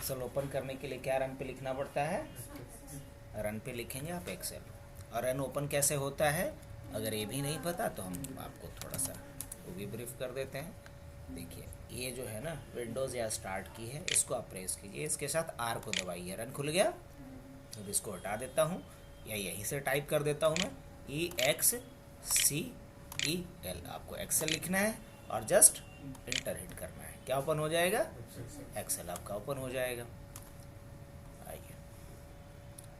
Excel open करने के लिए क्या रन पे लिखना पड़ता है? रन पे लिखेंगे आप एक्सेल। और रन ओपन कैसे होता है अगर ये भी नहीं पता तो हम आपको थोड़ा सा वो भी ब्रीफ कर देते हैं। देखिए ये जो है ना विंडोज़ या स्टार्ट की है, इसको आप प्रेस कीजिए, इसके साथ आर को दबाइए, रन खुल गया। अब इसको हटा देता हूँ या यहीं से टाइप कर देता हूँ मैं EXCEL। आपको एक्सेल लिखना है और जस्ट इंटर हिट करना है, क्या ओपन हो जाएगा? एक्सेल आपका ओपन हो जाएगा। आइए,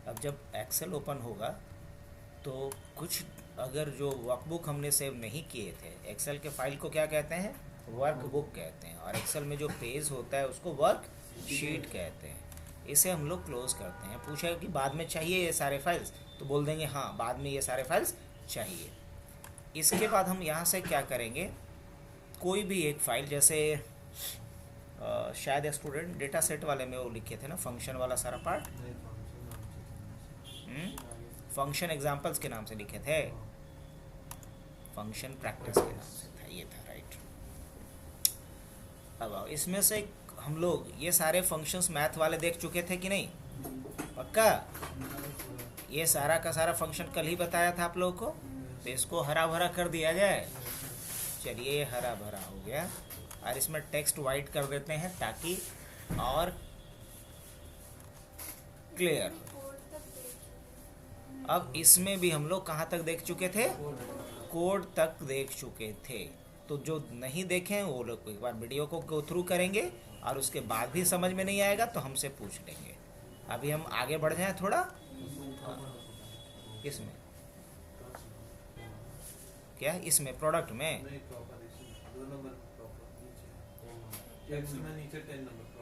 अब जब एक्सेल ओपन होगा तो कुछ अगर जो वर्कबुक हमने सेव नहीं किए थे, एक्सेल के फाइल को क्या कहते हैं? वर्कबुक कहते हैं। और एक्सेल में जो पेज होता है उसको वर्क शीट कहते हैं। इसे हम लोग क्लोज करते हैं। पूछेगा कि बाद में चाहिए ये सारे फाइल्स, तो बोल देंगे हाँ बाद में ये सारे फाइल्स चाहिए। इसके बाद हम यहाँ से क्या करेंगे, कोई भी एक फाइल, जैसे शायद स्टूडेंट डेटा सेट वाले में वो लिखे थे ना फंक्शन वाला सारा पार्ट, फंक्शन एग्जाम्पल्स के नाम से लिखे थे, फंक्शन प्रैक्टिस के नाम से था, ये था राइट। अब आओ, इसमें से हम लोग ये सारे फंक्शंस मैथ वाले देख चुके थे कि नहीं? पक्का? ये सारा का सारा फंक्शन कल ही बताया था आप लोगों को, तो इसको हरा भरा कर दिया जाए। चलिए ये हरा भरा हो गया और इसमें टेक्स्ट वाइट कर देते हैं ताकि और क्लियर। अब इसमें भी हम लोग कहाँ तक देख चुके थे? कोड तक देख चुके थे। तो जो नहीं देखे वो लोग एक बार वीडियो को गो थ्रू करेंगे और उसके बाद भी समझ में नहीं आएगा तो हमसे पूछ लेंगे। अभी हम आगे बढ़ जाएं थोड़ा। इसमें क्या है? इसमें प्रोडक्ट में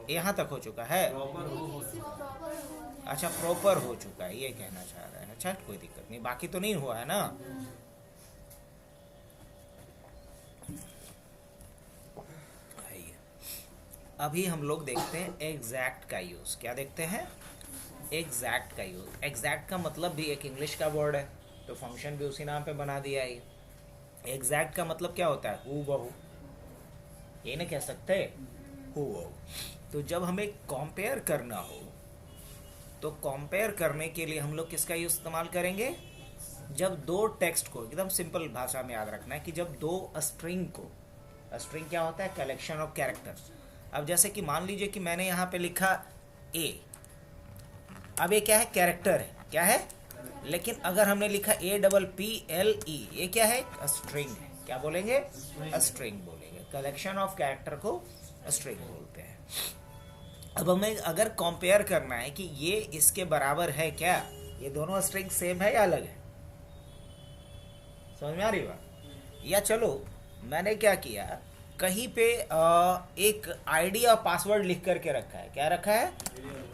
यहाँ तक हो चुका है। अच्छा प्रॉपर हो चुका है ये कहना चाह रहे हैं। अच्छा कोई दिक्कत नहीं, बाकी तो नहीं हुआ है ना? अभी हम लोग देखते हैं एग्जैक्ट का यूज़। क्या देखते हैं? एग्जैक्ट का यूज़। एग्जैक्ट का मतलब भी एक इंग्लिश का वर्ड है, तो फंक्शन भी उसी नाम पे बना दिया है। एग्जैक्ट का मतलब क्या होता है? हूबहू, ये ना कह सकते हूबहू। तो जब हमें कंपेयर करना हो तो कंपेयर करने के लिए हम लोग किसका यूज़ इस्तेमाल करेंगे? जब दो टेक्स्ट को, एकदम सिंपल भाषा में याद रखना है कि जब दो स्ट्रिंग को, स्ट्रिंग क्या होता है? Collection of characters. अब जैसे कि मान लीजिए कि मैंने यहाँ पे लिखा ए, अब ये क्या है? कैरेक्टर है, क्या है? लेकिन अगर हमने लिखा APPLE, ये क्या है? स्ट्रिंग है। क्या बोलेंगे? स्ट्रिंग बोलेंगे। कलेक्शन ऑफ कैरेक्टर को स्ट्रिंग बोलते हैं। अब हमें अगर कंपेयर करना है कि ये इसके बराबर है क्या, ये दोनों स्ट्रिंग सेम है या अलग है, समझ में आ रही बात? या चलो मैंने क्या किया, कहीं पे एक आईडी और पासवर्ड लिख करके रखा है। क्या रखा है?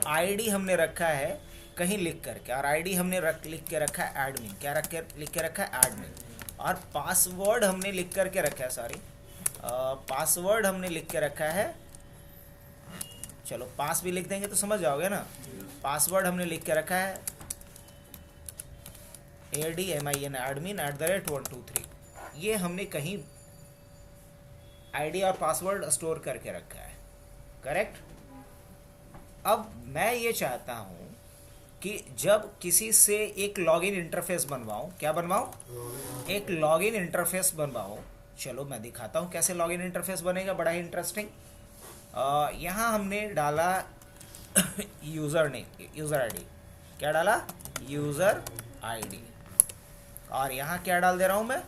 आईडी हमने रखा है कहीं लिख करके, और आईडी हमने लिख के रखा है एडमिन। क्या लिख के रखा है? एडमिन। और पासवर्ड हमने लिख करके रखा है, सॉरी पासवर्ड हमने लिख के रखा है, चलो पास भी लिख देंगे तो समझ जाओगे ना। पासवर्ड हमने लिख के रखा है ADMIN एडमिन @123। ये हमने कहीं आईडी और पासवर्ड स्टोर करके रखा है, करेक्ट? अब मैं ये चाहता हूँ कि जब किसी से एक लॉगिन इंटरफेस बनवाऊँ, क्या बनवाऊँ? एक लॉगिन इंटरफेस बनवाऊँ। चलो मैं दिखाता हूँ कैसे लॉगिन इंटरफेस बनेगा, बड़ा ही इंटरेस्टिंग। यहाँ हमने डाला यूज़र नेम, यूज़र आईडी। क्या डाला? User ID. और यहाँ क्या डाल दे रहा हूँ मैं?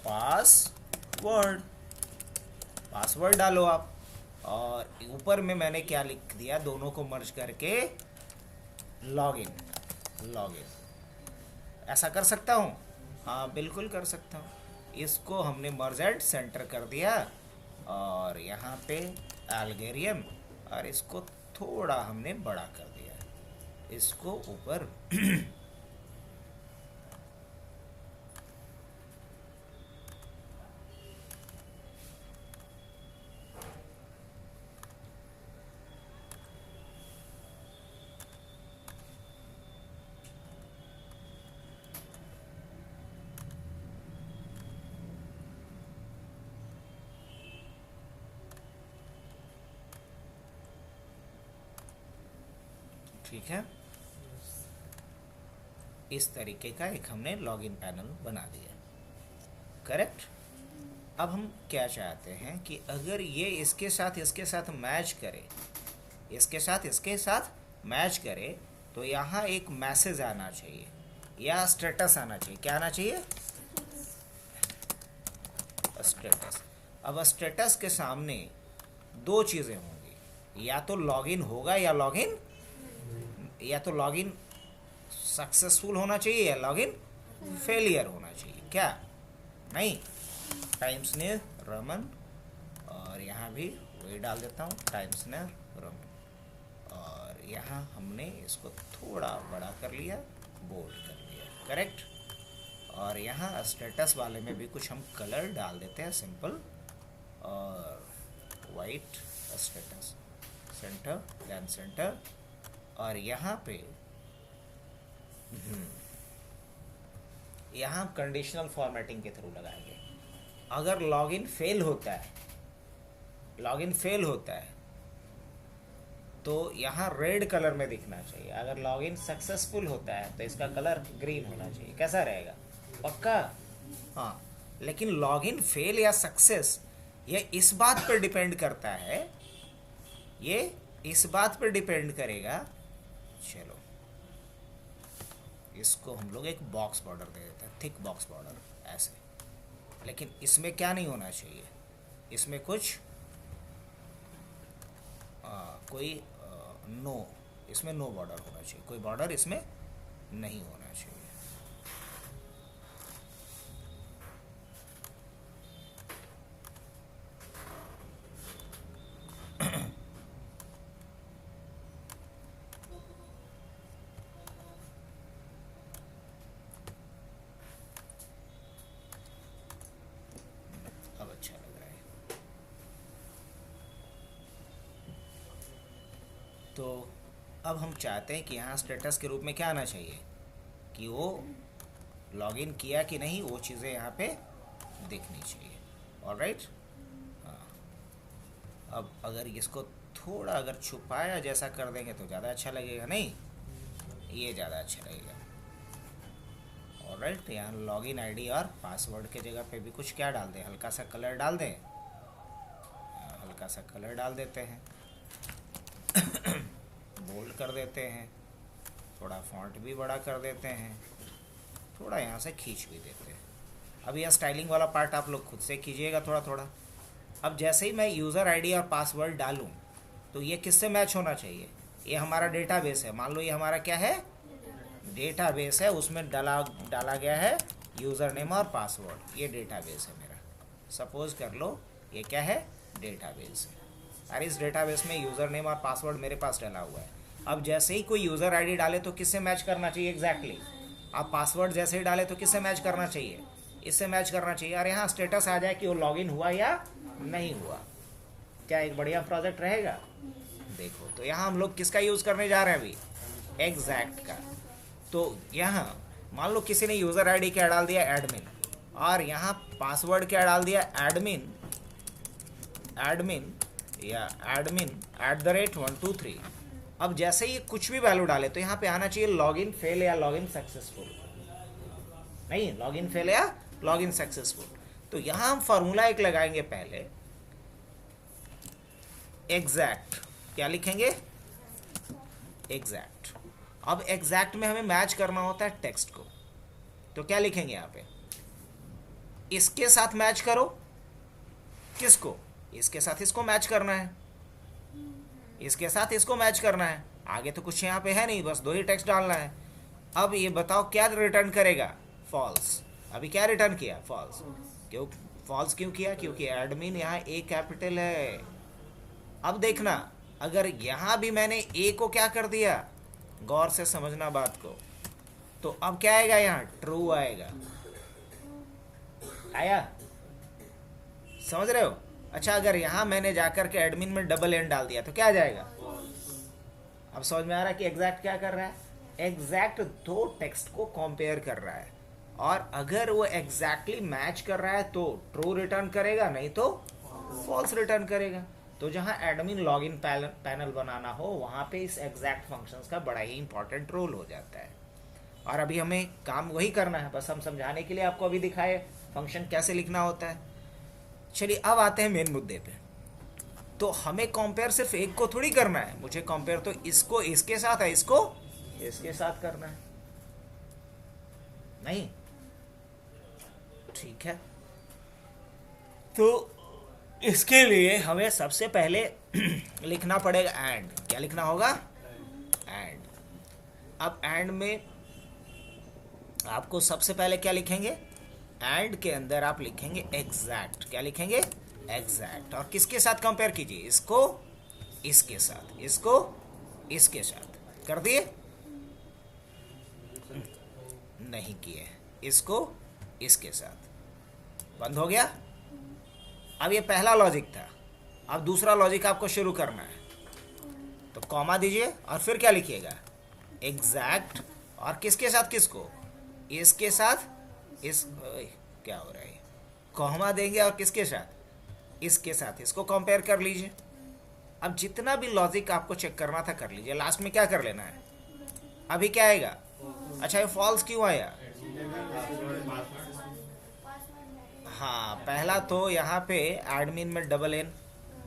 पासवर्ड। पासवर्ड डालो आप। और ऊपर में मैंने क्या लिख दिया? दोनों को मर्ज करके लॉगिन। लॉगिन ऐसा कर सकता हूँ? हाँ बिल्कुल कर सकता हूँ। इसको हमने मर्ज एंड सेंटर कर दिया और यहाँ पे एल्गोरिथम, और इसको थोड़ा हमने बड़ा कर दिया, इसको ऊपर ठीक है, इस तरीके का एक हमने लॉगिन पैनल बना दिया, करेक्ट। अब हम क्या चाहते हैं कि अगर ये इसके साथ मैच करे, इसके साथ मैच करे, तो यहाँ एक मैसेज आना चाहिए या स्टेटस आना चाहिए। क्या आना चाहिए? स्टेटस। अब स्टेटस के सामने दो चीज़ें होंगी, या तो लॉगिन होगा या तो लॉगिन सक्सेसफुल होना चाहिए या लॉगिन फेलियर होना चाहिए। क्या? नहीं, टाइम्स न्यू रमन, और यहाँ भी वही डाल देता हूँ, टाइम्स न्यू रमन, और यहाँ हमने इसको थोड़ा बड़ा कर लिया, बोल्ड कर लिया, करेक्ट। और यहाँ स्टेटस वाले में भी कुछ हम कलर डाल देते हैं, सिंपल, और white status, center, then center, और यहाँ पे यहाँ हम कंडीशनल फॉर्मेटिंग के थ्रू लगाएंगे। अगर लॉगिन फेल होता है तो यहाँ रेड कलर में दिखना चाहिए। अगर लॉगिन सक्सेसफुल होता है तो इसका कलर ग्रीन होना चाहिए। कैसा रहेगा? पक्का? हाँ। लेकिन लॉगिन फेल या सक्सेस ये इस बात पर डिपेंड करता है, ये इस बात पर डिपेंड करेगा। चलो इसको हम लोग एक बॉक्स बॉर्डर दे देते हैं, थिक बॉक्स बॉर्डर, ऐसे। लेकिन इसमें क्या नहीं होना चाहिए, इसमें कुछ इसमें नो बॉर्डर होना चाहिए, कोई बॉर्डर इसमें नहीं होना चाहिए। अब अच्छा लग रहा है। तो अब हम चाहते हैं कि यहाँ स्टेटस के रूप में क्या आना चाहिए, कि वो लॉगिन किया कि नहीं, वो चीज़ें यहाँ पे दिखनी चाहिए। ऑलराइट। हाँ, अब अगर इसको थोड़ा अगर छुपाया जैसा कर देंगे तो ज़्यादा अच्छा लगेगा, नहीं ये ज़्यादा अच्छा लगेगा। ऑलराइट, यहाँ लॉगिन आईडी और पासवर्ड के जगह पे भी कुछ क्या डाल दें, हल्का सा कलर डाल दें, हल्का सा कलर डाल देते हैं, बोल्ड कर देते हैं, थोड़ा फॉन्ट भी बड़ा कर देते हैं, थोड़ा यहाँ से खींच भी देते हैं। अब यह स्टाइलिंग वाला पार्ट आप लोग खुद से कीजिएगा थोड़ा थोड़ा। अब जैसे ही मैं यूज़र आईडी और पासवर्ड डालूं तो ये किससे मैच होना चाहिए? ये हमारा डेटाबेस है, मान लो ये हमारा क्या है, डेटाबेस है, उसमें डाला गया है यूज़र नेम और पासवर्ड। ये डेटाबेस है मेरा, सपोज कर लो ये क्या है, डेटाबेस है। और इस डेटाबेस में यूज़र नेम और पासवर्ड मेरे पास डाला हुआ है। अब जैसे ही कोई यूज़र आईडी डाले तो किससे मैच करना चाहिए? एग्जैक्टली। आप पासवर्ड जैसे ही डाले तो किससे मैच करना चाहिए? इससे मैच करना चाहिए। और यहाँ स्टेटस आ जाए कि वो लॉगिन हुआ या नहीं हुआ। क्या एक बढ़िया प्रोजेक्ट रहेगा? देखो, तो यहाँ हम लोग किसका यूज़ करने जा रहे हैं अभी? एग्जैक्ट का। तो यहाँ मान लो किसी ने यूज़र आईडी क्या डाल दिया, एडमिन, और यहाँ पासवर्ड क्या डाल दिया, एडमिन या एडमिन @123। अब जैसे ही कुछ भी वैल्यू डाले तो यहाँ पे आना चाहिए लॉगिन फेल या लॉगिन सक्सेसफुल, नहीं लॉगिन फेल या लॉगिन सक्सेसफुल। तो यहाँ हम फॉर्मूला एक लगाएंगे पहले, एग्जैक्ट। क्या लिखेंगे? एग्जैक्ट। अब एग्जैक्ट में हमें मैच करना होता है टेक्स्ट को, तो क्या लिखेंगे यहाँ पे? इसके साथ मैच करो। किसको? इसके साथ इसको मैच करना है, इसके साथ इसको मैच करना है। आगे तो कुछ यहाँ पे है नहीं, बस दो ही टेक्स्ट डालना है। अब ये बताओ क्या रिटर्न करेगा? फॉल्स। अभी क्या रिटर्न किया? फॉल्स। क्यों फॉल्स क्यों किया? क्योंकि एडमिन यहाँ ए कैपिटल है। अब देखना, अगर यहाँ भी मैंने ए को क्या कर दिया, गौर से समझना बात को, तो अब क्या आएगा? यहाँ ट्रू आएगा। आया? समझ रहे हो? अच्छा, अगर यहाँ मैंने जाकर के एडमिन में डबल एन डाल दिया तो क्या आ जाएगा? अब समझ में आ रहा है कि एग्जैक्ट क्या कर रहा है? एग्जैक्ट दो टेक्स्ट को कंपेयर कर रहा है, और अगर वो एग्जैक्टली मैच कर रहा है तो ट्रू रिटर्न करेगा, नहीं तो फॉल्स रिटर्न करेगा। तो जहाँ एडमिन लॉगिन पैनल बनाना हो वहाँ पे इस एग्जैक्ट फंक्शंस का बड़ा ही इंपॉर्टेंट रोल हो जाता है। और अभी हमें काम वही करना है, बस हम समझाने के लिए आपको अभी दिखाए फंक्शन कैसे लिखना होता है। चलिए अब आते हैं मेन मुद्दे पे। तो हमें कंपेयर सिर्फ एक को थोड़ी करना है, मुझे कंपेयर तो इसको इसके साथ है, इसको इसके साथ करना है, नहीं? ठीक है, तो इसके लिए हमें सबसे पहले लिखना पड़ेगा एंड। क्या लिखना होगा? एंड। अब एंड में आपको सबसे पहले क्या लिखेंगे? एंड के अंदर आप लिखेंगे एग्जैक्ट। क्या लिखेंगे? एग्जैक्ट। और किसके साथ कंपेयर कीजिए? इसको इसके साथ, इसको इसके साथ। कर दिए? नहीं किए। इसको इसके साथ। बंद हो गया? अब ये पहला लॉजिक था, अब दूसरा लॉजिक आपको शुरू करना है। तो कॉमा दीजिए और फिर क्या लिखिएगा? एग्जैक्ट। और किसके साथ? किसको? इसके साथ। इस क्या हो रहा है? कॉमा देंगे और किसके साथ? इसके साथ। इसको कंपेयर कर लीजिए। अब जितना भी लॉजिक आपको चेक करना था कर लीजिए। लास्ट में क्या कर लेना है? अभी क्या आएगा? अच्छा, ये फॉल्स क्यों आया? हाँ, पहला तो यहाँ पे एडमिन में डबल एन,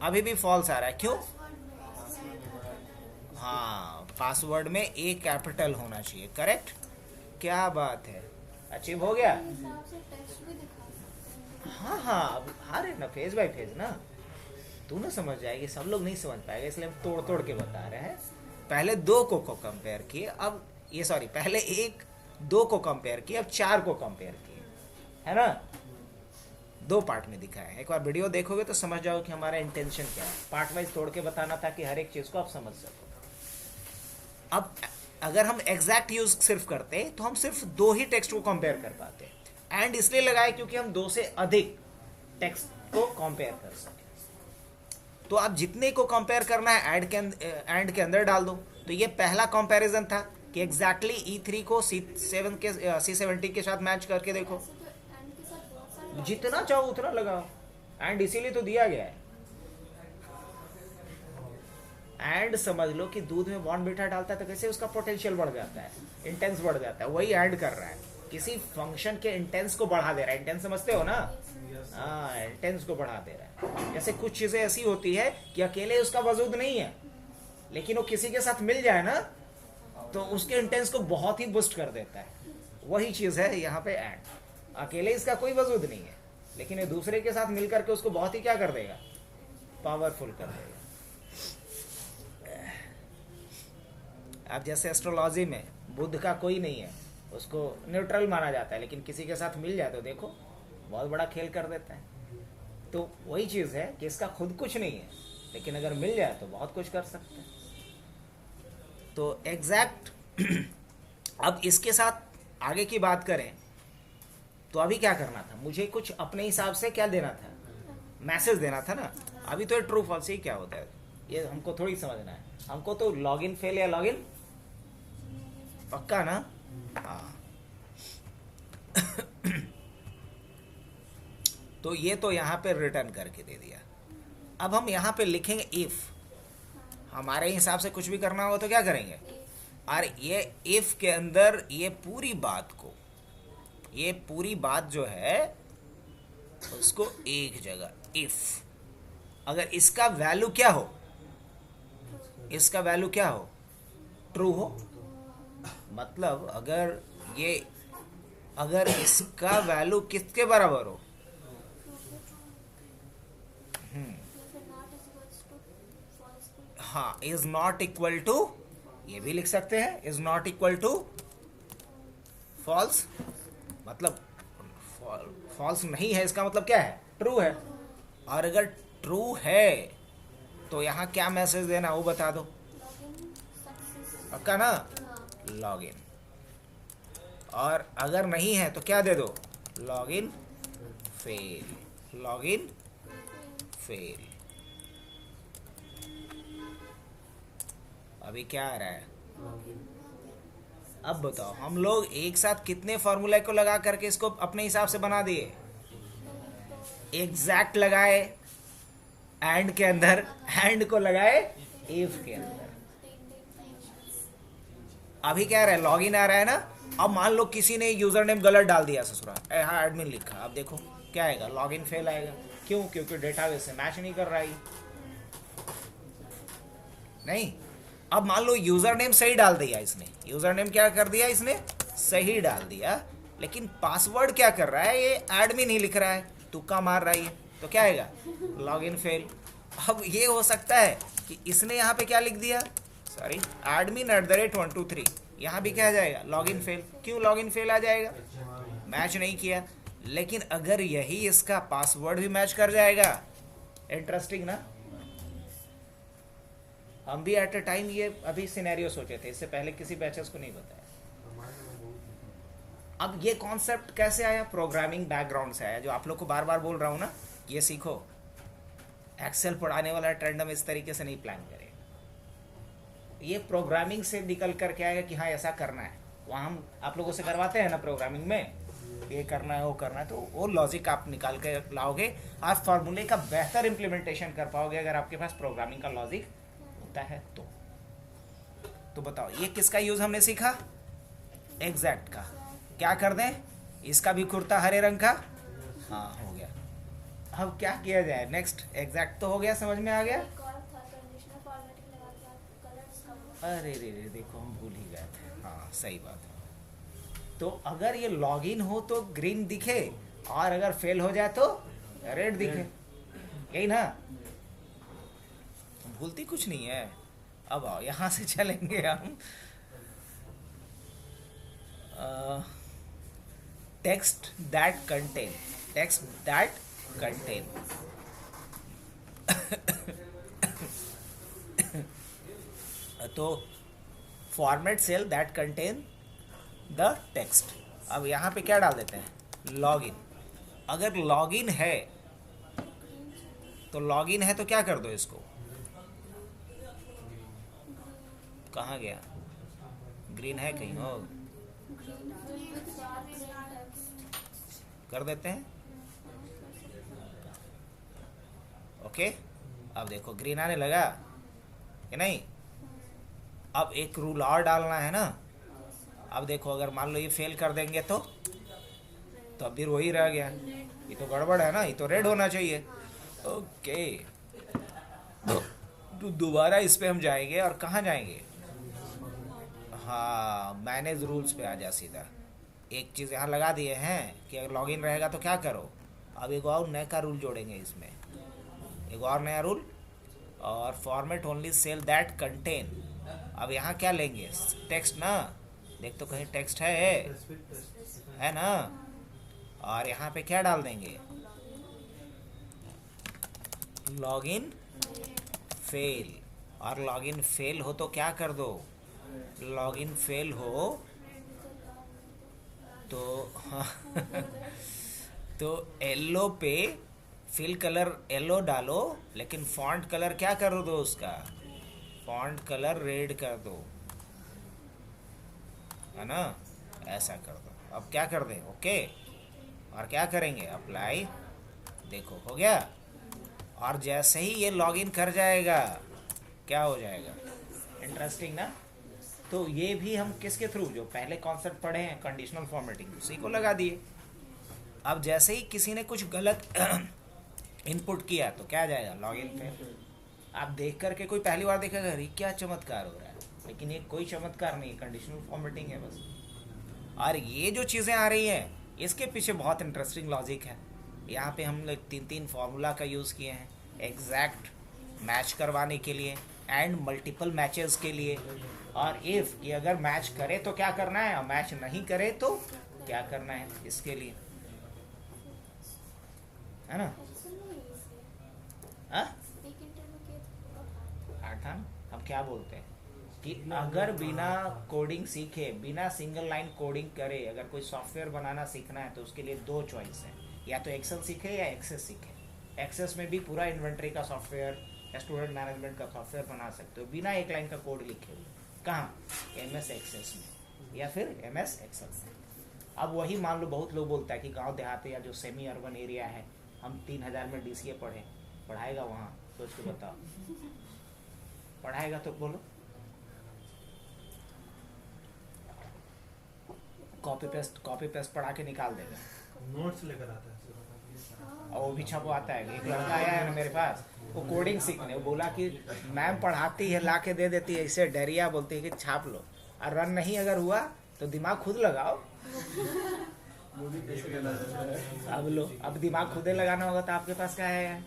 अभी भी फॉल्स आ रहा है। क्यों? हाँ, पासवर्ड में ए कैपिटल होना चाहिए। करेक्ट? क्या बात है, अचीव हो गया। हाँ हाँ, आ रहे ना फेज बाय फेज ना, तू ना समझ जाएगी, सब लोग नहीं समझ पाएगा, इसलिए हम तोड़ तोड़ के बता रहे हैं। पहले दो को कंपेयर किए, अब ये सॉरी पहले एक दो को कंपेयर किए, अब चार को कंपेयर किए, है ना? दो पार्ट में दिखाया है। एक बार वीडियो देखोगे तो समझ जाओगे कि हमारा इंटेंशन क्या है। पार्ट वाइज तोड़ के बताना था कि हर एक चीज को आप समझ सको। अब अगर हम एग्जैक्ट यूज सिर्फ करते तो हम सिर्फ दो ही टेक्स्ट को कंपेयर कर पाते। एंड इसलिए लगाए क्योंकि हम दो से अधिक टेक्स्ट को कंपेयर कर सके। तो आप जितने को कंपेयर करना है एंड के अंदर डाल दो। तो ये पहला कंपैरिजन था कि एग्जैक्टली E3 को C70 के साथ मैच करके देखो। जितना चाहो उतना लगाओ, एंड इसीलिए तो दिया गया है। एंड समझ लो कि दूध में बॉर्नवीटा डालता है तो कैसे उसका पोटेंशियल बढ़ जाता है, इंटेंस बढ़ जाता है। वही एंड कर रहा है, किसी फंक्शन के इंटेंस को बढ़ा दे रहा है। इंटेंस समझते हो ना? हाँ, इंटेंस को बढ़ा दे रहा है। जैसे कुछ चीजें ऐसी होती है कि अकेले उसका वजूद नहीं है, लेकिन वो किसी के साथ मिल जाए ना तो उसके इंटेंस को बहुत ही बूस्ट कर देता है। वही चीज है यहाँ पे एंड। अकेले इसका कोई वजूद नहीं है, लेकिन ये दूसरे के साथ मिलकर के उसको बहुत ही क्या कर देगा? पावरफुल कर देगा। अब जैसे एस्ट्रोलॉजी में बुध का कोई नहीं है, उसको न्यूट्रल माना जाता है, लेकिन किसी के साथ मिल जाए तो देखो बहुत बड़ा खेल कर देता है। तो वही चीज़ है कि इसका खुद कुछ नहीं है, लेकिन अगर मिल जाए तो बहुत कुछ कर सकते हैं। तो एग्जैक्ट। अब इसके साथ आगे की बात करें तो अभी क्या करना था? मुझे कुछ अपने हिसाब से क्या देना था? मैसेज देना था ना। अभी तो ये ट्रू फॉल्स ही क्या होता है ये हमको थोड़ी समझना है। हमको तो लॉगिन फेल या लॉगिन पक्का ना? हाँ। तो ये तो यहाँ पे रिटर्न करके दे दिया। अब हम यहाँ पे लिखेंगे इफ। हमारे हिसाब से कुछ भी करना हो तो क्या करेंगे? और ये इफ के अंदर ये पूरी बात जो है उसको एक जगह इफ। अगर इसका वैल्यू क्या हो? इसका वैल्यू क्या हो? ट्रू हो। मतलब अगर इसका वैल्यू किसके बराबर हो? हाँ, इज नॉट इक्वल टू, ये भी लिख सकते हैं, is not equal to false. मतलब फॉल्स नहीं है, इसका मतलब क्या है? ट्रू है। और अगर ट्रू है तो यहाँ क्या मैसेज देना वो बता दो। पक्का ना? लॉगिन। और अगर नहीं है तो क्या दे दो? Login fail. Login fail. अभी क्या आ रहा है? अब बताओ, हम लोग एक साथ कितने फॉर्मूला को लगा करके इसको अपने हिसाब से बना दिए? एग्जैक्ट लगाए, एंड के अंदर एंड को लगाए इफ के अंदर। अभी क्या आ रहा है, लॉग इन आ रहा है ना। अब मान लो किसी ने यूजर नेम गलत डाल दिया ससुरा, हाँ एडमिन लिखा, अब देखो क्या आएगा, लॉग इन फेल आएगा। क्यों? क्योंकि डेटाबेस से मैच नहीं कर रहा है। नहीं, अब मान लो यूजर नेम सही डाल दिया इसने, यूजर नेम क्या कर दिया इसने, सही डाल दिया, लेकिन पासवर्ड क्या कर रहा है, ये एडमिन ही लिख रहा है, तुक्का मार रहा है, तो क्या आएगा, लॉग इन फेल। अब ये हो सकता है कि इसने यहाँ पे क्या लिख दिया, सॉरी admin@123, यहाँ भी क्या आ जाएगा, लॉग इन फेल। क्यों लॉग इन फेल आ जाएगा, मैच नहीं किया। लेकिन अगर यही इसका पासवर्ड भी मैच कर जाएगा, इंटरेस्टिंग ना। हम भी एट अ टाइम ये अभी सिनेरियो सोचे थे, इससे पहले किसी बैचेस को नहीं बताया। अब ये कॉन्सेप्ट कैसे आया, प्रोग्रामिंग बैकग्राउंड से आया, जो आप लोग को बार बार बोल रहा हूँ ना, ये सीखो। एक्सेल पढ़ाने वाला ट्रेंड हम इस तरीके से नहीं प्लान करें, ये प्रोग्रामिंग से निकल कर के आएगा कि हाँ ऐसा करना है। वहाँ हम आप लोगों से करवाते हैं ना प्रोग्रामिंग में, ये करना है वो करना है, तो वो लॉजिक आप निकाल के लाओगे और फार्मूले का बेहतर इम्प्लीमेंटेशन कर पाओगे अगर आपके पास प्रोग्रामिंग का लॉजिक होता है तो बताओ ये किसका यूज हमने सीखा, एग्जैक्ट का। क्या कर दें, इसका भी कुर्ता हरे रंग का, हाँ हो गया। अब क्या किया जाए नेक्स्ट, एग्जैक्ट तो हो गया, समझ में आ गया। अरे रे रे, देखो हम भूल ही गए थे, हाँ सही बात है। तो अगर ये लॉगिन हो तो ग्रीन दिखे, और अगर फेल हो जाए तो रेड दिखे, यही ना, भूलती कुछ नहीं है। अब आओ यहाँ से चलेंगे हम टेक्स्ट दैट कंटेन तो format cell that contain the text. अब यहाँ पे क्या डाल देते हैं, लॉगिन। अगर लॉगिन है तो क्या कर दो इसको, कहाँ गया, ग्रीन है कहीं, हो कर देते हैं, ओके। अब देखो ग्रीन आने लगा कि नहीं। अब एक रूल और डालना है ना। अब देखो अगर मान लो ये फेल कर देंगे तो अब फिर वही रह गया, ये तो गड़बड़ है ना, ये तो रेड होना चाहिए, ओके। तो दोबारा इस पे हम जाएंगे, और कहाँ जाएंगे, हाँ मैनेज रूल्स पे आ जा सीधा। एक चीज़ यहाँ लगा दिए हैं कि अगर लॉगिन रहेगा तो क्या करो। अब एक और नया का रूल जोड़ेंगे इसमें, एक और नया रूल, और format only sell that content. अब यहाँ क्या लेंगे, टेक्स्ट ना, देख तो कहीं टेक्स्ट है ना। और यहाँ पे क्या डाल देंगे, लॉगिन फेल। और लॉगिन फेल हो तो क्या कर दो, लॉगिन फेल हो तो तो येलो पे फिल कलर येलो डालो, लेकिन फॉन्ट कलर क्या कर दो उसका, फॉन्ट कलर रेड कर दो, है ना, ऐसा कर दो। अब क्या कर दें, ओके। और क्या करेंगे, अप्लाई, देखो हो गया। और जैसे ही ये लॉगिन कर जाएगा क्या हो जाएगा, इंटरेस्टिंग ना। तो ये भी हम किसके थ्रू, जो पहले कॉन्सेप्ट पढ़े हैं कंडीशनल फॉर्मेटिंग, उसी को लगा दिए। अब जैसे ही किसी ने कुछ गलत इनपुट किया तो क्या आ जाएगा, लॉगिन पे। आप देख करके कोई पहली बार देखेगा अरे क्या चमत्कार हो रहा है, लेकिन ये कोई चमत्कार नहीं, कंडीशनल फॉर्मेटिंग है बस। और ये जो चीज़ें आ रही हैं इसके पीछे बहुत इंटरेस्टिंग लॉजिक है। यहाँ पे हम लोग 3 फार्मूला का यूज़ किए हैं, एग्जैक्ट मैच करवाने के लिए, एंड मल्टीपल मैचेस के लिए, और इफ़ कि अगर मैच करे तो क्या करना है, और मैच नहीं करे तो क्या करना है, इसके लिए, है ना। आठान हम क्या बोलते हैं कि अगर बिना कोडिंग सीखे, बिना सिंगल लाइन कोडिंग करे, अगर कोई सॉफ्टवेयर बनाना सीखना है तो उसके लिए 2 चॉइस है, या तो एक्सेल सीखे या एक्सेस सीखे। एक्सेस में भी पूरा इन्वेंट्री का सॉफ्टवेयर या स्टूडेंट मैनेजमेंट का सॉफ्टवेयर बना सकते हो बिना एक लाइन का कोड लिखे हुए। कहाँ, MS एक्सेस में या फिर MS एक्सेल में। अब वही मान लो बहुत लोग बोलता है कि गांव देहात या जो सेमी अर्बन एरिया है, हम 3000 में DCA पढ़ाएगा वहाँ सोच के बताओ। पढ़ाएगा तो बोलो। कॉपी पेस्ट पढ़ा के निकाल देगा। नोट्स लेकर आता है और वो भी छपवाता है। एक लड़का आया है ना मेरे पास, वो कोडिंग सीखने, वो बोला कि मैम पढ़ाती है ला के दे देती है, इसे डरिया बोलती है कि छाप लो, और रन नहीं अगर हुआ तो दिमाग खुद लगाओ। अब दिमाग खुद ही लगाना होगा तो आपके पास क्या है?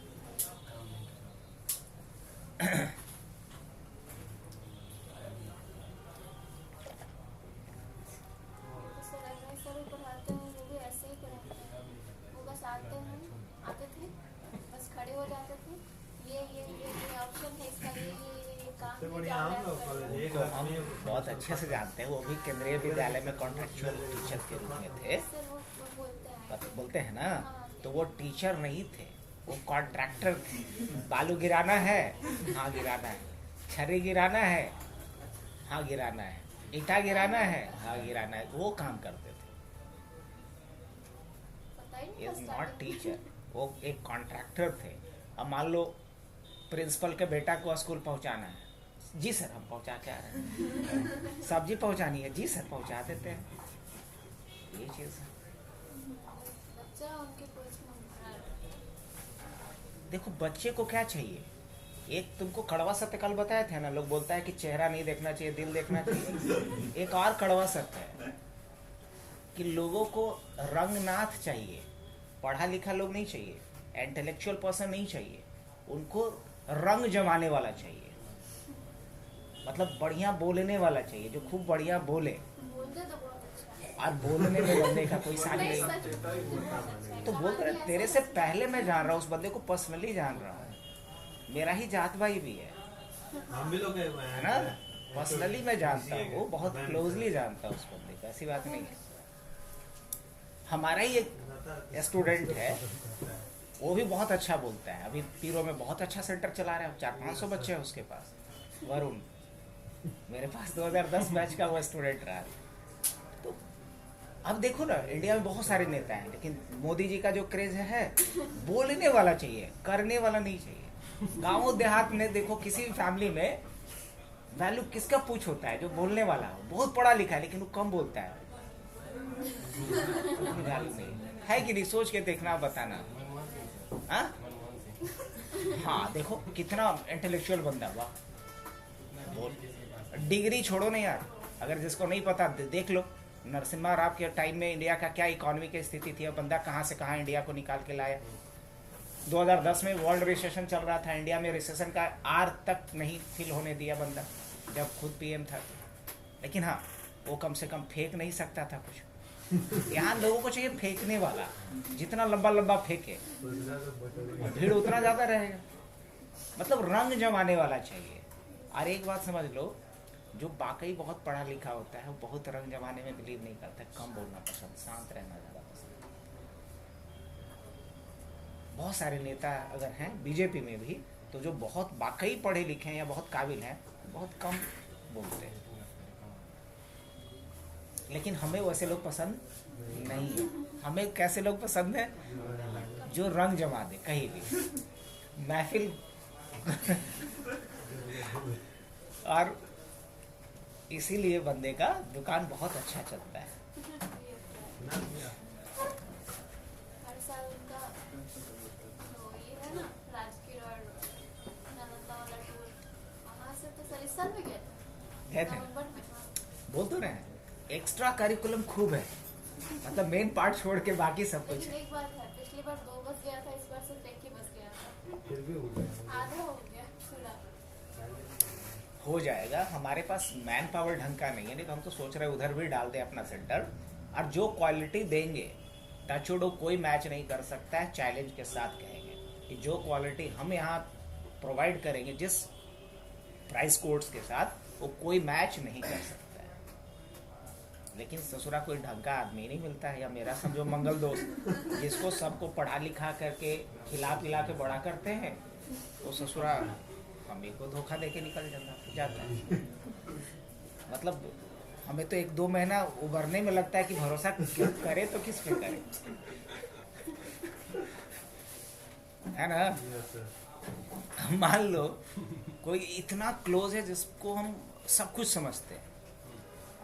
तो हम बहुत अच्छे से जानते हैं, वो भी केंद्रीय विद्यालय में कॉन्ट्रेक्चुअल टीचर के रूप में थे। बोलते हैं ना, तो वो टीचर नहीं थे, वो कॉन्ट्रैक्टर थे। बालू गिराना है, हाँ गिराना है। छर्री गिराना है, हाँ गिराना है। ईटा गिराना है, हाँ गिराना है। वो काम करते थे। इज नॉट टीचर, वो एक कॉन्ट्रैक्टर थे। अब मान लो प्रिंसिपल के बेटा को स्कूल पहुंचाना है, जी सर हम पहुंचा के आ रहे हैं। सब्जी पहुंचानी है, जी सर पहुंचा देते हैं। ये चीज है। देखो बच्चे को क्या चाहिए, एक तुमको कड़वा सत्य कल बताया था ना, लोग बोलता है कि चेहरा नहीं देखना चाहिए, दिल देखना चाहिए। एक और कड़वा सत्य है कि लोगों को रंगनाथ चाहिए, पढ़ा लिखा लोग नहीं चाहिए, इंटेलेक्चुअल पर्सन नहीं चाहिए, उनको रंग जमाने वाला चाहिए। मतलब बढ़िया बोलने वाला चाहिए, जो खूब बढ़िया बोले। और बोलने में बंदे का कोई साथ नहीं, तो बोल रहे तेरे से पहले मैं जान रहा हूँ उस बंदे को, पर्सनली जान रहा हूँ, मेरा ही जात भाई भी है, हम भी लोग है ना। पर्सनली मैं जानता हूँ, बहुत क्लोजली जानता हूँ उस बंदे को, ऐसी बात नहीं है। हमारा ही एक स्टूडेंट है, वो भी बहुत अच्छा बोलता है, अभी पीरो में बहुत अच्छा सेंटर चला रहा है, 400-500 बच्चे हैं उसके पास। वरुण मेरे पास 2010 बैच का वो स्टूडेंट रहा। तो अब देखो ना, इंडिया में बहुत सारे नेता हैं, लेकिन मोदी जी का जो क्रेज है, बोलने वाला चाहिए, करने वाला नहीं चाहिए। गाँव देहात में देखो, किसी भी फैमिली में वैल्यू किसका पूछ होता है? जो बोलने वाला हो, बहुत पढ़ा लिखा है लेकिन वो कम बोलता है। वैल्यू नहीं है कि नहीं? सोच के देखना, बताना। हाँ देखो कितना इंटेलेक्चुअल बंदा, वाह। बोल, डिग्री छोड़ो नहीं यार, अगर जिसको नहीं पता देख लो, नरसिम्हा राव के टाइम में इंडिया का क्या इकोनॉमी की स्थिति थी, और बंदा कहाँ से कहाँ इंडिया को निकाल के लाया। 2010 में वर्ल्ड रिसेशन चल रहा था, इंडिया में रिसेशन का आर तक नहीं फील होने दिया बंदा, जब खुद पीएम था। लेकिन हाँ, वो कम से कम फेंक नहीं सकता था कुछ। यहाँ लोगों को चाहिए फेंकने वाला, जितना लंबा लंबा फेंके भीड़ उतना ज्यादा रहेगा। मतलब रंग जमाने वाला चाहिए। और एक बात समझ लो, जो वाकई बहुत पढ़ा लिखा होता है वो बहुत रंग जमाने में बिलीव नहीं करता, कम बोलना पसंद, शांत रहना ज्यादा पसंद। बहुत सारे नेता अगर हैं बीजेपी में भी, तो जो बहुत वाकई पढ़े लिखे हैं या बहुत काबिल हैं, बहुत कम बोलते हैं। लेकिन हमें वैसे लोग पसंद नहीं है। हमें कैसे लोग पसंद है? जो रंग जमा दे कहीं भी महफिल। और इसीलिए बंदे का दुकान बहुत अच्छा चलता है। गए थे, बोल तो रहे हैं, एक्स्ट्रा करिकुलम खूब है, मतलब मेन पार्ट छोड़ के बाकी सब कुछ है। एक बार था, पिछली बार 2 बस गया था, इस बार सिर्फ 1 ही बस गया था। फिर भी हो गया, आधा हो गया पूरा। हो जाएगा, हमारे पास मैन पावर ढंग का नहीं है, नहीं तो हम तो सोच रहे उधर भी डाल दे अपना सेंटर। और जो क्वालिटी देंगे, टचुडो कोई मैच नहीं कर सकता है। चैलेंज के साथ कहेंगे कि जो क्वालिटी हम यहाँ प्रोवाइड करेंगे जिस प्राइस कोड्स के साथ, वो कोई मैच नहीं कर सकता है। लेकिन ससुरा कोई ढंग का आदमी नहीं मिलता है, या मेरा समझो मंगल दोस्त, जिसको सबको पढ़ा लिखा करके खिला पिला के बड़ा करते हैं, वो ससुरा हमें को धोखा दे के निकल जाता है। मतलब हमें तो 1-2 महीना उबरने में लगता है कि भरोसा करे तो किस पे करे, है ना। मान लो कोई इतना क्लोज है जिसको हम सब कुछ समझते हैं,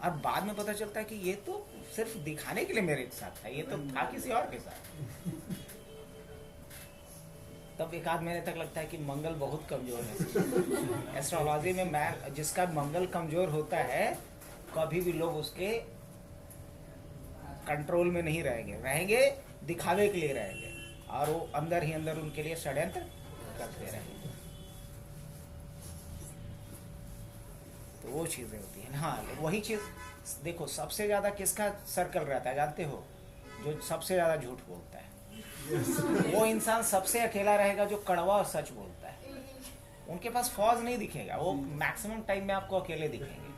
और बाद में पता चलता है कि ये तो सिर्फ दिखाने के लिए मेरे साथ था, ये तो था किसी और के साथ। तब एक आध महीने तक लगता है कि मंगल बहुत कमजोर है। एस्ट्रोलॉजी में मैं जिसका मंगल कमजोर होता है कभी भी लोग उसके कंट्रोल में नहीं रहेंगे दिखावे के लिए रहेंगे, और वो अंदर ही अंदर उनके लिए षड्यंत्र करते रहेंगे। तो वो चीजें होती हैं। हाँ, वही चीज देखो, सबसे ज्यादा किसका सर्कल रहता है जानते हो? जो सबसे ज्यादा झूठ बोलता है। वो इंसान सबसे अकेला रहेगा जो कड़वा और सच बोलता है। उनके पास फौज नहीं दिखेगा, वो मैक्सिमम टाइम में आपको अकेले दिखेंगे,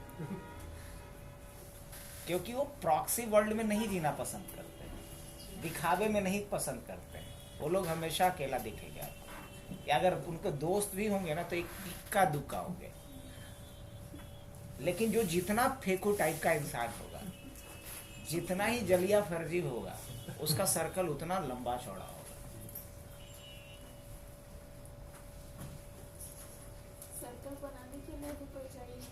क्योंकि वो प्रॉक्सी वर्ल्ड में नहीं जीना पसंद करते हैं, दिखावे में नहीं पसंद करते हैं। वो लोग हमेशा अकेला दिखेगा आपको, या अगर उनके दोस्त भी होंगे ना तो एक इक्का दुक्का होंगे। लेकिन जो जितना फेंकू टाइप का इंसान होगा, जितना ही जलिया फर्जी होगा, उसका सर्कल उतना लंबा चौड़ा होगा। सर्कल बनाने के लिए भी कोई चाहिए।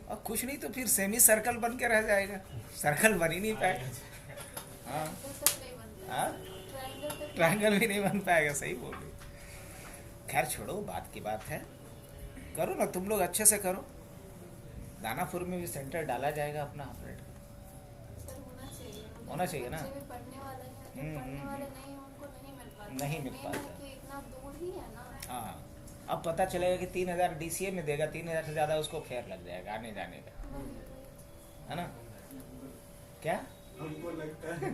और कुछ नहीं तो फिर सेमी सर्कल बन के रह जाएगा, सर्कल बन ही नहीं पाएगा। हाँ, ट्रायंगल भी नहीं बन पाएगा। सही बोल रही। खैर छोड़ो, बात की बात है। करो ना तुम लोग, अच्छे से करो। दानापुर में भी सेंटर डाला जाएगा अपना ऑपरेट। होना चाहिए ना। पढ़ने वाले नहीं, उनको नहीं मिल पाता। नहीं मिल पाता। इतना दूर ही है ना। हाँ, अब पता चलेगा कि 3000 DCA में देगा, 3000 से ज्यादा उसको फेयर लग जाएगा आने जाने का, है ना? क्या हमको लगता है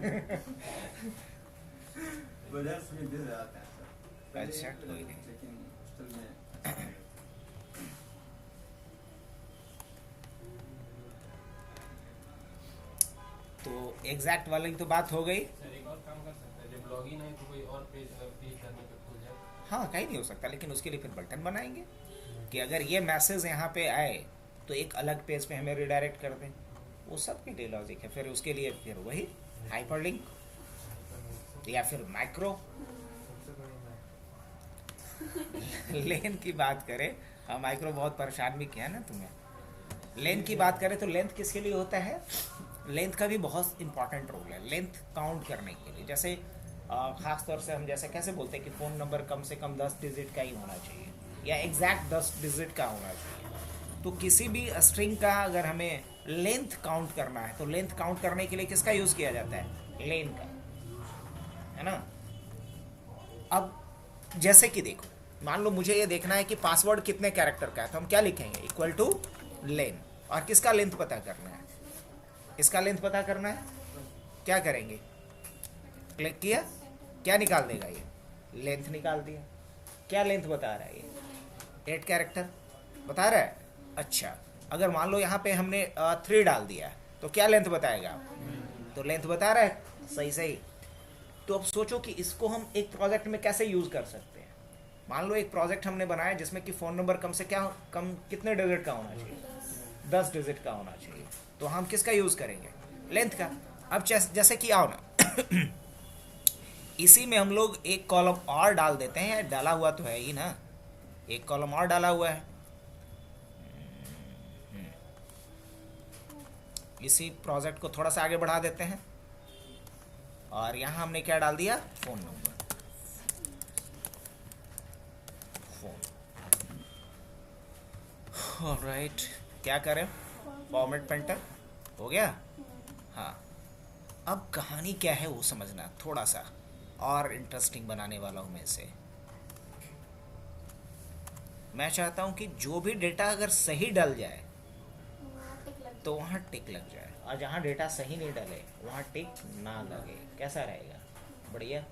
बजट में दे जाता है सर। अच्छा, कोई नहीं। लेकिन हॉस्टल में तो एग्जैक्ट वाली तो बात हो गई। सर एक और काम कर सकते हैं, जब लॉगिन है तो कोई और पेज करने पे खुल जाए। हाँ, कहीं नहीं हो सकता, लेकिन उसके लिए फिर बटन बनाएंगे कि अगर ये मैसेज यहाँ पे आए तो एक अलग पेज पे हमें रिडायरेक्ट कर दें। वो सब के लिए लॉजिक है। फिर उसके लिए फिर वही हाइपरलिंक या फिर माइक्रो। लेन की बात करें, हाँ, माइक्रो बहुत परेशान भी किया ना तुम्हें। लेंथ की बात करें तो लेंथ किसके लिए होता है? लेंथ का भी बहुत इंपॉर्टेंट रोल है लेंथ काउंट करने के लिए। जैसे खास तौर से हम जैसे कैसे बोलते हैं कि फ़ोन नंबर कम से कम 10 डिजिट का ही होना चाहिए, या एग्जैक्ट 10 डिजिट का होना चाहिए। तो किसी भी स्ट्रिंग का अगर हमें लेंथ काउंट करना है तो लेंथ काउंट करने के लिए किसका यूज़ किया जाता है? लेन का, है ना? अब जैसे कि देखो, मान लो मुझे ये देखना है कि पासवर्ड कितने कैरेक्टर का है, तो हम क्या लिखेंगे? Equal two lane. और किसका लेंथ पता करना है? इसका लेंथ पता करना है। क्या करेंगे? क्लिक किया, क्या निकाल देगा? ये लेंथ निकाल दिया। क्या लेंथ बता रहा है? ये 8 कैरेक्टर बता रहा है। अच्छा, अगर मान लो यहाँ पे हमने 3 डाल दिया तो क्या लेंथ बताएगा? तो लेंथ बता रहा है। सही सही। तो अब सोचो कि इसको हम एक प्रोजेक्ट में कैसे यूज़ कर सकते हैं। मान लो एक प्रोजेक्ट हमने बनाया जिसमें कि फ़ोन नंबर कम से कम कितने डिजिट का होना चाहिए? 10 डिजिट का होना चाहिए। तो हम किसका यूज़ करेंगे? लेंथ का। अब जैसे कि आओ ना इसी में हम लोग एक कॉलम और डाल देते हैं। डाला हुआ तो है ही ना, एक कॉलम और डाला हुआ है। इसी प्रोजेक्ट को थोड़ा सा आगे बढ़ा देते हैं और यहाँ हमने क्या डाल दिया? Phone number. ऑलराइट, क्या करें? फॉर्मेट पेंटर हो गया। हाँ, अब कहानी क्या है वो समझना, थोड़ा सा और इंटरेस्टिंग बनाने वाला हूँ मैं इसे। मैं चाहता हूँ कि जो भी डेटा अगर सही डल जाए तो वहाँ टिक लग जाए, और जहाँ डेटा सही नहीं डले वहाँ टिक ना लगे। कैसा रहेगा? बढ़िया।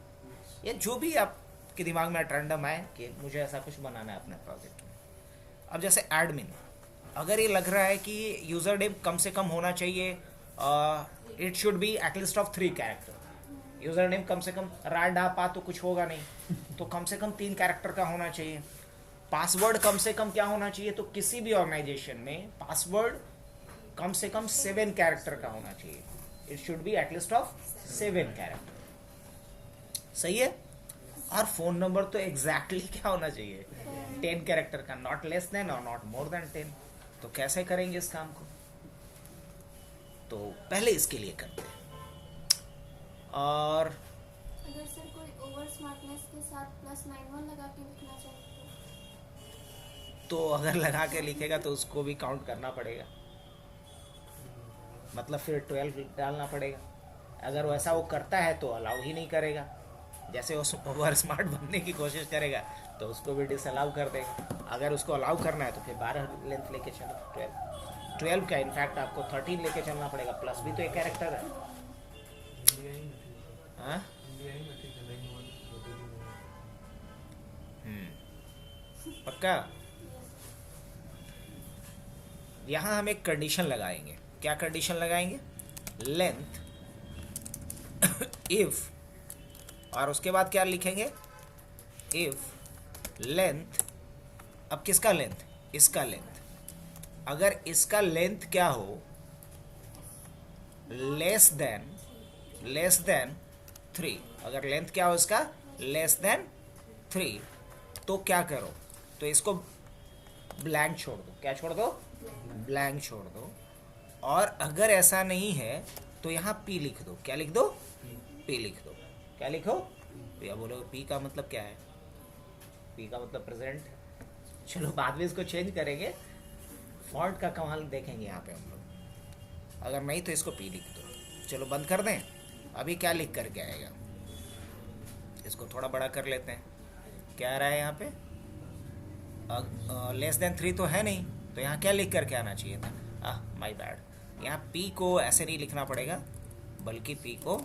ये जो भी आपके दिमाग में रैंडम आए कि मुझे ऐसा कुछ बनाना है अपने प्रोजेक्ट में। अब जैसे एडमिन, अगर ये लग रहा है कि यूज़र नेम कम से कम होना चाहिए, it should be at least of 3 character. User name come से कम राडा पा तो कुछ होगा नहीं, तो कम से कम 3 कैरेक्टर का होना चाहिए। पासवर्ड कम से कम क्या होना चाहिए? तो किसी भी ऑर्गेनाइजेशन में पासवर्ड कम से कम 7 कैरेक्टर का होना चाहिए। It should be at least of 7 character. सही है। और फोन नंबर तो एग्जैक्टली क्या होना चाहिए, 10 कैरेक्टर का, नॉट लेस देन और नॉट मोर देन 10। तो कैसे करेंगे इस काम को, तो पहले इसके लिए करते हैं। और अगर सर कोई ओवर स्मार्टनेस के साथ +91 लगा के लिखना चाहे तो अगर लगा के लिखेगा तो उसको भी काउंट करना पड़ेगा, मतलब फिर 12 डालना पड़ेगा। अगर वैसा वो करता है तो अलाउ ही नहीं करेगा, जैसे वो ओवर स्मार्ट बनने की कोशिश करेगा तो उसको भी डिसअलाउ कर देगा। अगर उसको अलाउ करना है तो फिर 12 लेंथ लेके चलो, 12 का इनफैक्ट आपको 13 लेके चलना पड़ेगा, प्लस भी तो एक कैरेक्टर है। हाँ? पक्का। यहाँ हम एक कंडीशन लगाएंगे। क्या कंडीशन लगाएंगे, लेंथ इफ, और उसके बाद क्या लिखेंगे, इफ लेंथ, अब किसका लेंथ, इसका लेंथ, अगर इसका लेंथ क्या हो, लेस देन 3, अगर लेंथ क्या हो इसका, लेस देन 3, तो क्या करो, तो इसको ब्लैंक छोड़ दो। क्या छोड़ दो, ब्लैंक छोड़ दो। और अगर ऐसा नहीं है तो यहाँ P लिख दो। क्या लिख दो, P लिख दो। क्या लिखो, या बोलो P का मतलब क्या है, P का मतलब प्रेजेंट। चलो बाद में इसको चेंज करेंगे, फॉन्ट का कमाल देखेंगे यहाँ पे हम लोग। अगर नहीं तो इसको P लिख दो। चलो बंद कर दें। अभी क्या लिख करके आएगा, इसको थोड़ा बड़ा कर लेते हैं। क्या आ रहा है यहाँ पे, लेस देन 3 तो है नहीं, तो यहाँ क्या लिख करके आना चाहिए था, माय बैड। यहाँ P को ऐसे नहीं लिखना पड़ेगा, बल्कि P को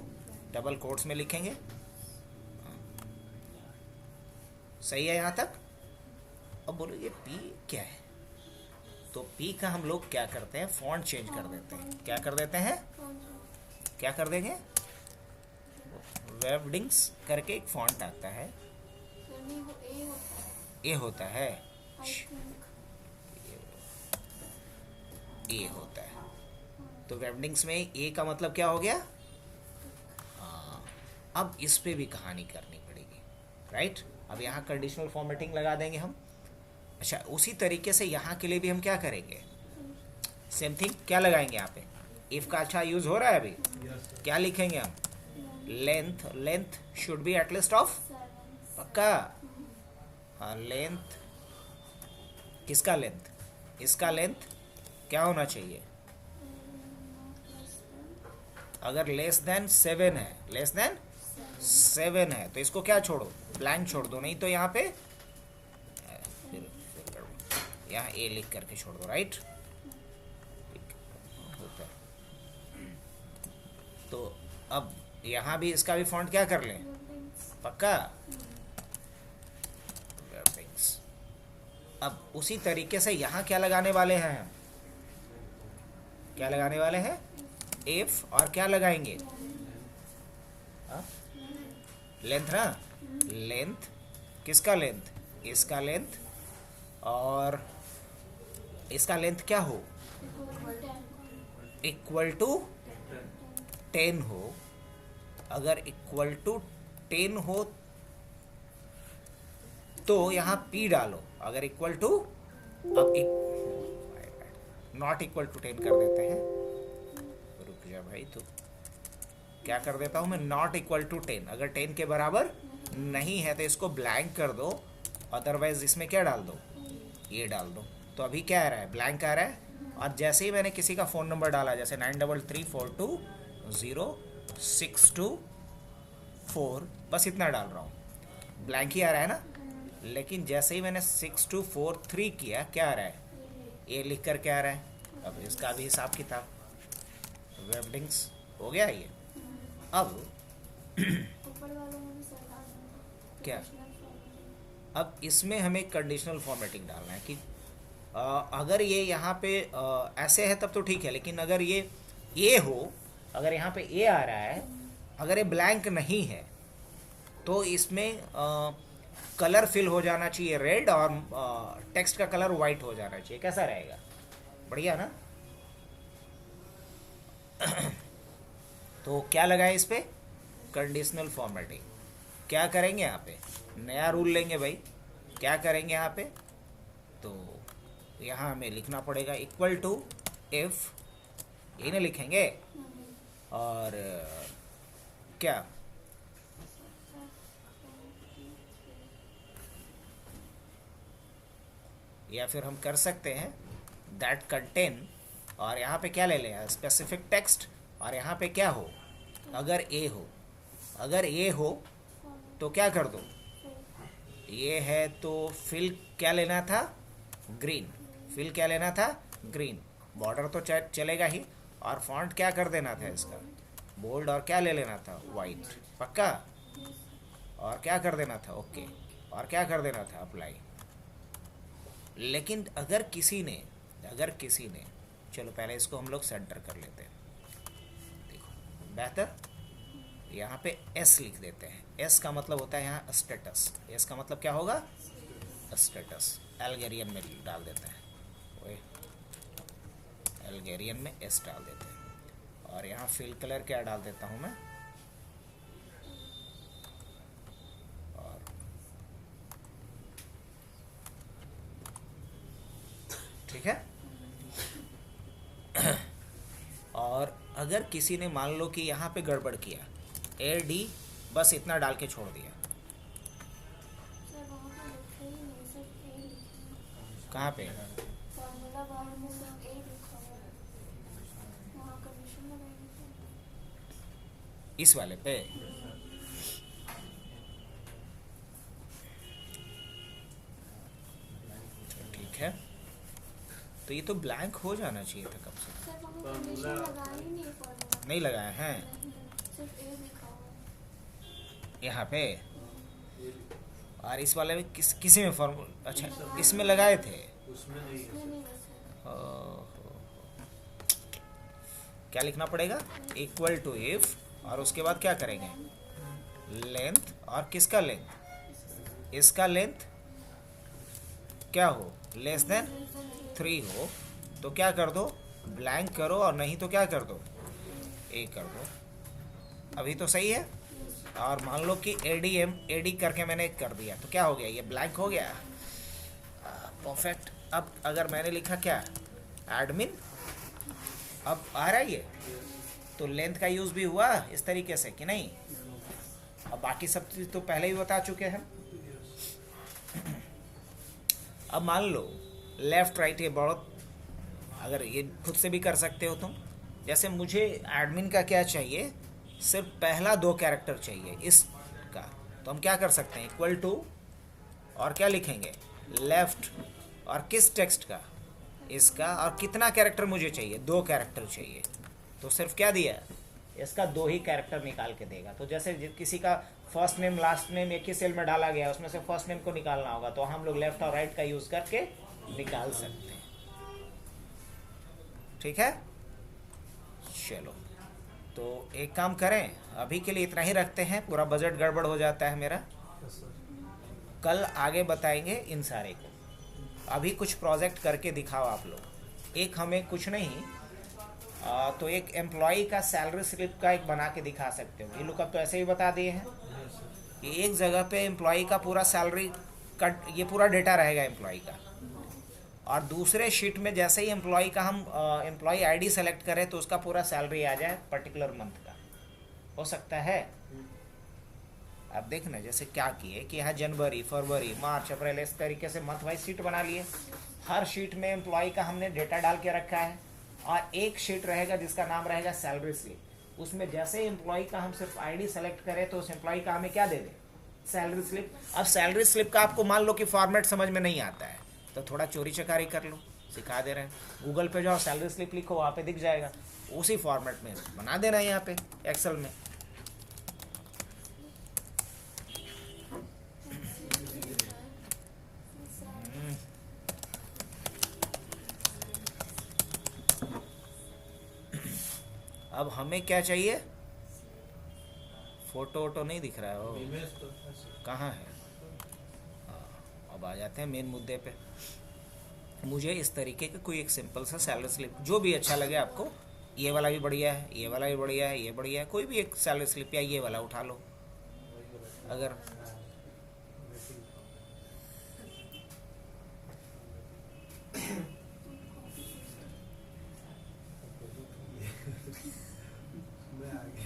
डबल कोट्स में लिखेंगे। सही है यहाँ तक। अब बोलो ये P क्या है, तो P का हम लोग क्या करते हैं, फॉन्ट चेंज कर देते हैं। क्या कर देते हैं, क्या कर देंगे, वेबडिंग्स करके एक फॉन्ट आता है, ए होता है, ए होता है। तो वेबडिंग्स में ए का मतलब क्या हो गया, अब इस पे भी कहानी करनी पड़ेगी, राइट। अब यहाँ कंडीशनल फॉर्मेटिंग लगा देंगे हम। अच्छा, उसी तरीके से यहाँ के लिए भी हम क्या करेंगे, सेम थिंग। क्या लगाएंगे यहाँ पे, इफ का अच्छा यूज हो रहा है अभी। क्या लिखेंगे हम, length should be at least of, पक्का। हाँ, लेंथ, किसका लेंथ, इसका लेंथ क्या होना चाहिए, अगर लेस देन 7 है, लेस देन 7 है तो इसको क्या छोड़ो, ब्लैंक छोड़ दो। नहीं तो यहाँ पे यहाँ ए लिख करके छोड़ दो, राइट। होता है। तो अब यहाँ भी इसका भी फॉन्ट क्या कर लें, पक्का। अब उसी तरीके से यहाँ क्या लगाने वाले हैं हम, क्या लगाने वाले हैं, इफ, और क्या लगाएंगे, लेंथ ना, लेंथ, किसका लेंथ, इसका लेंथ, और इसका लेंथ क्या हो, इक्वल टू 10 हो। अगर इक्वल टू 10 हो तो यहाँ P डालो। अगर इक्वल टू, अब नॉट इक्वल टू 10 कर देते हैं, रुक जा भाई, तो क्या कर देता हूँ मैं, नॉट इक्वल टू 10। अगर 10 के बराबर नहीं है तो इसको ब्लैंक कर दो, अदरवाइज इसमें क्या डाल दो, ये डाल दो। तो अभी क्या आ रहा है, ब्लैंक आ रहा है। और जैसे ही मैंने किसी का फ़ोन नंबर डाला, जैसे 9334206244, बस इतना डाल रहा हूँ, ब्लैंक ही आ रहा है ना। लेकिन जैसे ही मैंने 6243 किया, क्या आ रहा है, ये लिख कर क्या आ रहा है। अब इसका भी हिसाब किताब, वेबडिंग्स हो गया ये। अब क्या, अब इसमें हमें कंडीशनल फॉर्मेटिंग डालना है कि अगर ये यहाँ पे ऐसे है तब तो ठीक है, लेकिन अगर ये ए हो, अगर यहाँ पे ए आ रहा है, अगर ये ब्लैंक नहीं है तो इसमें कलर फिल हो जाना चाहिए रेड, और टेक्स्ट का कलर वाइट हो जाना चाहिए। कैसा रहेगा, बढ़िया ना। तो क्या लगाए इस पे, कंडीशनल फॉर्मेटिंग। क्या करेंगे यहाँ पे, नया रूल लेंगे भाई। क्या करेंगे यहाँ पे, तो यहाँ हमें लिखना पड़ेगा इक्वल टू इफ, इन्हें लिखेंगे और क्या, या फिर हम कर सकते हैं दैट कंटेन, और यहाँ पे क्या ले लें, स्पेसिफिक टेक्स्ट, और यहाँ पे क्या हो, अगर ए हो, अगर ए हो तो क्या कर दो, ये है तो फिल क्या लेना था, ग्रीन, फिल क्या लेना था, ग्रीन, बॉर्डर तो चलेगा ही, और फॉन्ट क्या कर देना था इसका, बोल्ड, और क्या ले लेना था, वाइट, पक्का, और क्या कर देना था, ओके, और क्या कर देना था, अप्लाई। लेकिन अगर किसी ने चलो पहले इसको हम लोग सेंटर कर लेते हैं, देखो बेहतर, यहाँ पे एस लिख देते हैं। एस का मतलब होता है यहाँ स्टेटस, एस का मतलब क्या होगा, स्टेटस, अल्गेरियन में डाल देते हैं, ओए अल्गेरियन में एस डाल देते हैं, और यहाँ फिल कलर क्या डाल देता हूँ मैं, और ठीक है। और अगर किसी ने मान लो कि यहाँ पे गड़बड़ किया, ए डी बस इतना डाल के छोड़ दिया, सर वहाँ पे लिखा ही नहीं, सिर्फ ए लिखा है। कहाँ पे, फॉर्मूला बार में सिर्फ ए लिखा हुआ है, वहाँ कंडीशन लगाएंगे तो इस वाले पे, ठीक है, तो ये तो ब्लैंक हो जाना चाहिए था कब से, सर वहाँ कंडीशन लगा ही नहीं, फॉर्मूला नहीं लगाया है नहीं, सिर्फ ए लिखा हुआ है। यहाँ पे, और इस वाले में किसी में फॉर्मूला, अच्छा इसमें लगाए थे, उसमें नहीं है नहीं है सर। ओहो। क्या लिखना पड़ेगा, इक्वल टू इफ, और उसके बाद क्या करेंगे, लेंथ, और किसका लेंथ, इसका लेंथ क्या हो, लेस देन 3 हो, तो क्या कर दो, ब्लैंक करो, और नहीं तो क्या कर दो, ए कर दो। अभी तो सही है। और मान लो कि एडी करके मैंने कर दिया, तो क्या हो गया, ये ब्लैंक हो गया, परफेक्ट। अब अगर मैंने लिखा क्या, एडमिन, अब आ रहा है ये, तो लेंथ का यूज़ भी हुआ इस तरीके से कि नहीं, अब बाकी सब चीज़ तो पहले ही बता चुके हैं। अब मान लो लेफ्ट राइट, ये बहुत, अगर ये खुद से भी कर सकते हो तुम, जैसे मुझे एडमिन का क्या चाहिए, सिर्फ पहला 2 कैरेक्टर चाहिए इसका, तो हम क्या कर सकते हैं, इक्वल टू, और क्या लिखेंगे, लेफ्ट, और किस टेक्स्ट का, इसका, और कितना कैरेक्टर मुझे चाहिए, 2 कैरेक्टर चाहिए, तो सिर्फ क्या दिया, इसका 2 ही कैरेक्टर निकाल के देगा। तो जैसे किसी का फर्स्ट नेम लास्ट नेम एक ही सेल में डाला गया, उसमें से फर्स्ट नेम को निकालना होगा, तो हम लोग लेफ्ट और राइट का यूज़ करके निकाल सकते हैं, ठीक है। चलो तो एक काम करें, अभी के लिए इतना ही रखते हैं, पूरा बजट गड़बड़ हो जाता है मेरा, कल आगे बताएंगे इन सारे को। अभी कुछ प्रोजेक्ट करके दिखाओ आप लोग, एक हमें कुछ नहीं तो एक एम्प्लॉई का सैलरी स्लिप का एक बना के दिखा सकते हो, ये लुकअप तो ऐसे ही बता दिए हैं, ये एक जगह पे एम्प्लॉई का पूरा सैलरी कट, ये पूरा डेटा रहेगा एम्प्लॉई का, और दूसरे शीट में जैसे ही एम्प्लॉई का हम एम्प्लॉई आईडी सेलेक्ट करें तो उसका पूरा सैलरी आ जाए पर्टिकुलर मंथ का, हो सकता है। अब देखना जैसे क्या किए कि यहाँ जनवरी, फरवरी, मार्च, अप्रैल, इस तरीके से मंथ वाइज शीट बना लिए, हर शीट में एम्प्लॉई का हमने डेटा डाल के रखा है, और एक शीट रहेगा जिसका नाम रहेगा सैलरी स्लिप, उसमें जैसे एम्प्लॉई का हम सिर्फ आईडी सेलेक्ट करें तो उस एम्प्लॉई का हमें क्या दे दे, सैलरी स्लिप। अब सैलरी स्लिप का आपको मान लो कि फॉर्मेट समझ में नहीं आता है, तो थोड़ा चोरी चकारी कर लो, सिखा दे रहे हैं, गूगल पे जाओ, सैलरी स्लिप लिखो, वहाँ पे दिख जाएगा, उसी फॉर्मेट में बना देना है यहाँ पे एक्सेल में। अब हमें क्या चाहिए, फोटो वोटो नहीं दिख रहा है, वो कहाँ है, अब आ जाते हैं मेन मुद्दे पे। मुझे इस तरीके का कोई एक सिंपल सा सैलरी स्लिप, जो भी अच्छा लगे आपको, ये वाला भी बढ़िया है, ये वाला भी बढ़िया है, ये बढ़िया है, कोई भी एक सैलरी स्लिप या ये वाला उठा लो, अगर मैं आगे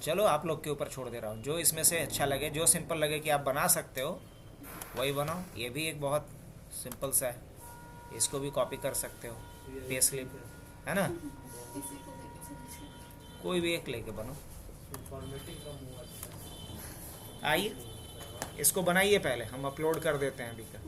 चलो आप लोग के ऊपर छोड़ दे रहा हूँ, जो इसमें से अच्छा लगे, जो सिंपल लगे कि आप बना सकते हो वही बनाओ। ये भी एक बहुत सिंपल सा है, इसको भी कॉपी कर सकते हो, पे स्लिप है ना, इसी को देख सकते हैं। कोई भी एक लेके बनो। फॉर्मेटिंग का मुंह अच्छा है। आइए इसको बनाइए, पहले हम अपलोड कर देते हैं अभी का।